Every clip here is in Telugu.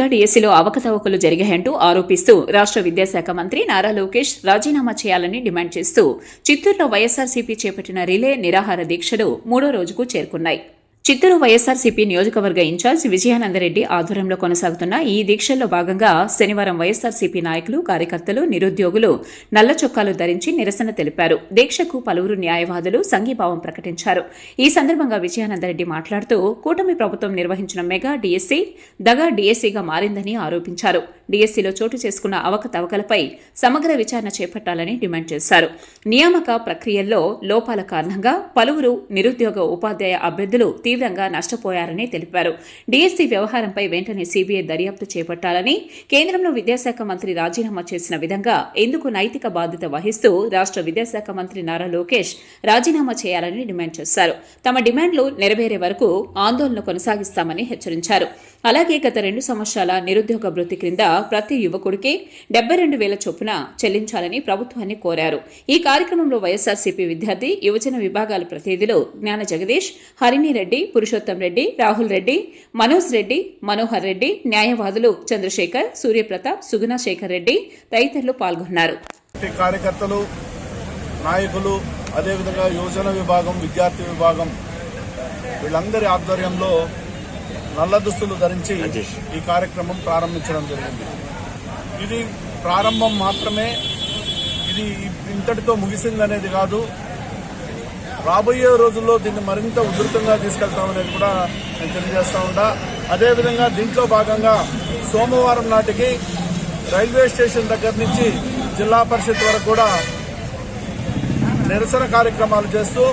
మెగా డిఎస్సీలో అవకతవకలు జరిగాయంటూ ఆరోపిస్తూ రాష్ట్ర విద్యాశాఖ మంత్రి నారా లోకేష్ రాజీనామా చేయాలని డిమాండ్ చేస్తూ చిత్తూరులో వైఎస్సార్సీపీ చేపట్టిన రిలే నిరాహార దీక్షలు 3వ రోజుకు చేరుకున్నాయి. చిత్తూరు వైఎస్సార్సీపీ నియోజకవర్గ ఇన్ఛార్జ్ విజయానందరెడ్డి ఆధ్వర్యంలో కొనసాగుతున్న ఈ దీక్షల్లో భాగంగా శనివారం వైఎస్సార్సీపీ నాయకులు, కార్యకర్తలు, నిరుద్యోగులు నల్ల చొక్కాలు ధరించి నిరసన తెలిపారు. దీక్షకు పలువురు న్యాయవాదులు సంఘీభావం ప్రకటించారు. ఈ సందర్భంగా విజయానందరెడ్డి మాట్లాడుతూ కూటమి ప్రభుత్వం నిర్వహించిన మెగా డిఎస్సీ దగా డిఎస్సీగా మారిందని ఆరోపించారు. డిఎస్సీలో చోటు చేసుకున్న అవకతవకలపై సమగ్ర విచారణ చేపట్టాలని డిమాండ్ చేశారు. నియామక ప్రక్రియల్లో లోపాల కారణంగా పలువురు నిరుద్యోగ ఉపాధ్యాయ అభ్యర్థులు తీవ్రంగా నష్టపోయారని తెలిపారు. డిఎస్సీ వ్యవహారంపై వెంటనే సీబీఐ దర్యాప్తు చేపట్టాలని, కేంద్రంలో విద్యాశాఖ మంత్రి రాజీనామా చేసిన విధంగా ఎందుకు నైతిక బాధ్యత వహిస్తూ రాష్ట్ర విద్యాశాఖ మంత్రి నారా లోకేష్ రాజీనామా చేయాలని డిమాండ్ చేశారు. తమ డిమాండ్లు నెరవేరే వరకు ఆందోళన కొనసాగిస్తామని హెచ్చరించారు. అలాగే గత 2 సంవత్సరాల నిరుద్యోగ భృతి క్రింద ప్రతి యువకుడికి 72,000 చొప్పున చెల్లించాలని ప్రభుత్వాన్ని కోరారు. ఈ కార్యక్రమంలో వైఎస్సార్సీపీ విద్యార్థి, యువజన విభాగాల ప్రతినిధులు జ్ఞాన జగదీష్, హరిణి రెడ్డి, పురుషోత్తం రెడ్డి, రాహుల్ రెడ్డి, మనోజ్ రెడ్డి, మనోహర్ రెడ్డి, న్యాయవాదులు చంద్రశేఖర్, సూర్యప్రతాప్, సుగుణ శేఖర్ రెడ్డి తదితరులు పాల్గొన్నారు. కార్యకర్తలు, నాయకులు, అదేవిధంగా యువజన విభాగం, విద్యార్థి విభాగం వీళ్ళందరి ఆధ్వర్యంలో నల్ల దుస్తులు ధరించి ఈ కార్యక్రమం ప్రారంభించడం జరిగింది. ఇది ప్రారంభం మాత్రమే, ఇది ఇంతటితో ముగిసిందనేది కాదు. రాబోయే రోజుల్లో దీన్ని మరింత ఉధృతంగా తీసుకెళ్తామనేది కూడా నేను తెలియజేస్తా ఉంటా. అదేవిధంగా దీంట్లో భాగంగా సోమవారం నాటికి రైల్వే స్టేషన్ దగ్గర నుంచి జిల్లా పరిషత్ వరకు కూడా నిరసన కార్యక్రమాలు చేస్తూ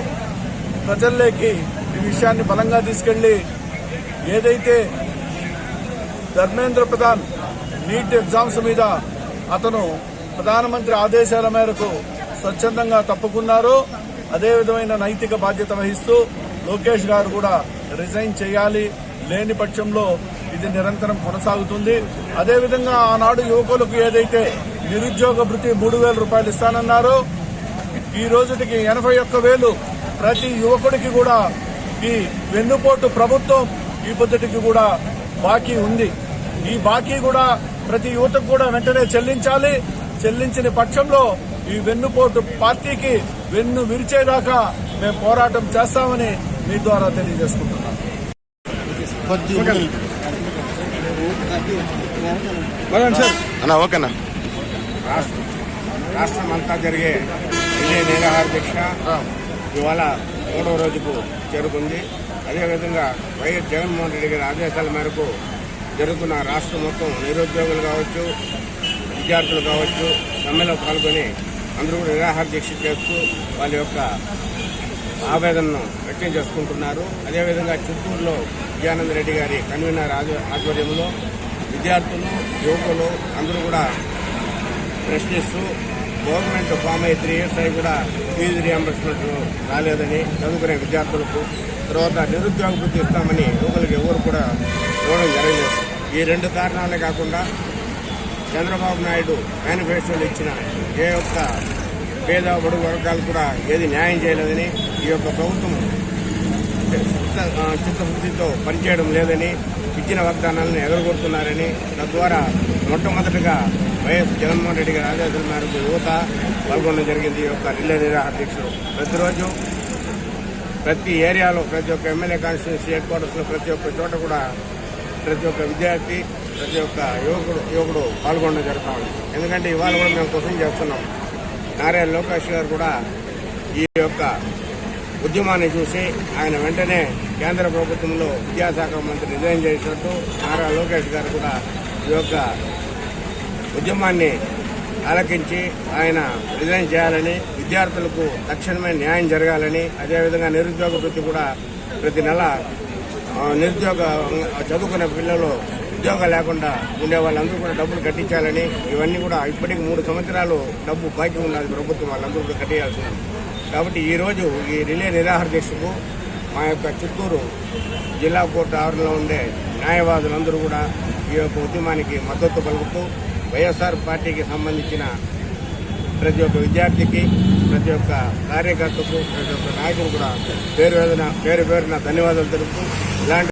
ప్రజల్లోకి ఈ విషయాన్ని బలంగా తీసుకెళ్లి ఏదైతే ధర్మేంద్ర ప్రధాన్ నీట్ ఎగ్జామ్స్ మీద అతను ప్రధానమంత్రి ఆదేశాల మేరకు స్వచ్ఛందంగా తప్పుకున్నారో అదే విధమైన నైతిక బాధ్యత వహిస్తూ లోకేష్ గారు కూడా రిజైన్ చేయాలి. లేని పక్షంలో ఇది నిరంతరం కొనసాగుతుంది. అదేవిధంగా ఆనాడు యువకులకు ఏదైతే నిరుద్యోగ భృతి 3,000 రూపాయలు ఇస్తానన్నారో ఈ రోజుకి 81,000 ప్రతి యువకుడికి కూడా ఈ వెన్నుపోటు ప్రభుత్వం ఈ పొద్దుటికి కూడా బాకీ ఉంది. ఈ బాకీ కూడా ప్రతి యువతకు కూడా వెంటనే చెల్లించాలి. చెల్లించిన పక్షంలో ఈ వెన్నుపోటు పార్టీకి వెన్ను విరిచేదాకా మేము పోరాటం చేస్తామని మీ ద్వారా తెలియజేసుకుంటున్నాం. రాష్ట్రం అంతా జరిగే ఇదే నిరాహార దీక్ష ఇవాళ 3వ రోజుకు చేరుకుంది. అదేవిధంగా వైఎస్ జగన్మోహన్ రెడ్డి గారి ఆదేశాల మేరకు జరుగుతున్న రాష్ట్రం మొత్తం నిరుద్యోగులు కావచ్చు, విద్యార్థులు కావచ్చు సమ్మెలో పాల్గొని అందరూ కూడా నిరాహార దీక్ష చేస్తూ వాళ్ళ యొక్క ఆవేదనను వ్యక్తం చేసుకుంటున్నారు. అదేవిధంగా చిత్తూరులో విజయానందరెడ్డి గారి కన్వీనర్ ఆధ్వర్యంలో విద్యార్థులు, యువకులు అందరూ కూడా ప్రశ్నిస్తూ గవర్నమెంట్ ఫామ్ అయ్యి 3 years అయి కూడా ఫీజు రియంబర్స్మెంట్ రాలేదని చదువుకునే విద్యార్థులకు, తర్వాత నిరుద్యోగ భృతి ఇస్తామని యువకులకు ఎవరు కూడా ఇవ్వడం జరగలేదు. ఈ 2 కారణాలే కాకుండా చంద్రబాబు నాయుడు మేనిఫెస్టోలో ఇచ్చిన ఏ ఒక్క పేద బడుగు వర్గాలు కూడా ఏది న్యాయం చేయలేదని, ఈ యొక్క ప్రభుత్వం చిత్తశుద్ధితో పనిచేయడం లేదని, ఇచ్చిన వాగ్దానాలను ఎగరగొడుతున్నారని, తద్వారా మొట్టమొదటిగా వైఎస్ జగన్మోహన్ రెడ్డి గారి ఆదేశాల మేరకు యువత పాల్గొనడం జరిగింది. ఈ యొక్క రిలే నిరాహార దీక్షలు ప్రతిరోజు ప్రతి ఏరియాలో, ప్రతి ఒక్క ఎమ్మెల్యే కాన్స్టిట్యూన్సీ హెడ్ క్వార్టర్స్లో ప్రతి ఒక్క చోట కూడా ప్రతి ఒక్క విద్యార్థి, ప్రతి ఒక్క యువకుడు పాల్గొనడం జరుగుతూ ఉంది. ఎందుకంటే ఇవాళ కూడా మేము క్వశ్చన్ చేస్తున్నాం. నారా లోకేష్ గారు కూడా ఈ యొక్క ఉద్యమాన్ని చూసి ఆయన వెంటనే కేంద్ర ప్రభుత్వంలో విద్యాశాఖ మంత్రి రిజైన్ చేసినట్టు నారా లోకేష్ గారు కూడా ఈ యొక్క ఉద్యమాన్ని ఆలకించి ఆయన రిజైన్ చేయాలని, విద్యార్థులకు తక్షణమే న్యాయం జరగాలని, అదేవిధంగా నిరుద్యోగ భృతి కూడా ప్రతి నెల నిరుద్యోగ చదువుకునే పిల్లలు ఉద్యోగం లేకుండా ఉండే వాళ్ళందరూ కూడా డబ్బులు కట్టించాలని, ఇవన్నీ కూడా ఇప్పటికి 3 సంవత్సరాలు డబ్బు బాకీ ఉన్నది ప్రభుత్వం, వాళ్ళందరూ కూడా కట్టించాల్సి ఉంది. కాబట్టి ఈరోజు ఈ రిలే నిరాహార దీక్షకు మా యొక్క చిత్తూరు జిల్లా కోర్టు ఆవరణలో ఉండే న్యాయవాదులందరూ కూడా ఈ యొక్క ఉద్యమానికి మద్దతు పలుకుతూ వైఎస్ఆర్ పార్టీకి సంబంధించిన ప్రతి ఒక్క విద్యార్థికి, ప్రతి ఒక్క కార్యకర్తకు, ప్రతి ఒక్క నాయకుడు కూడా పేరు పేరున ధన్యవాదాలు తెలుపుతూ ఇలాంటి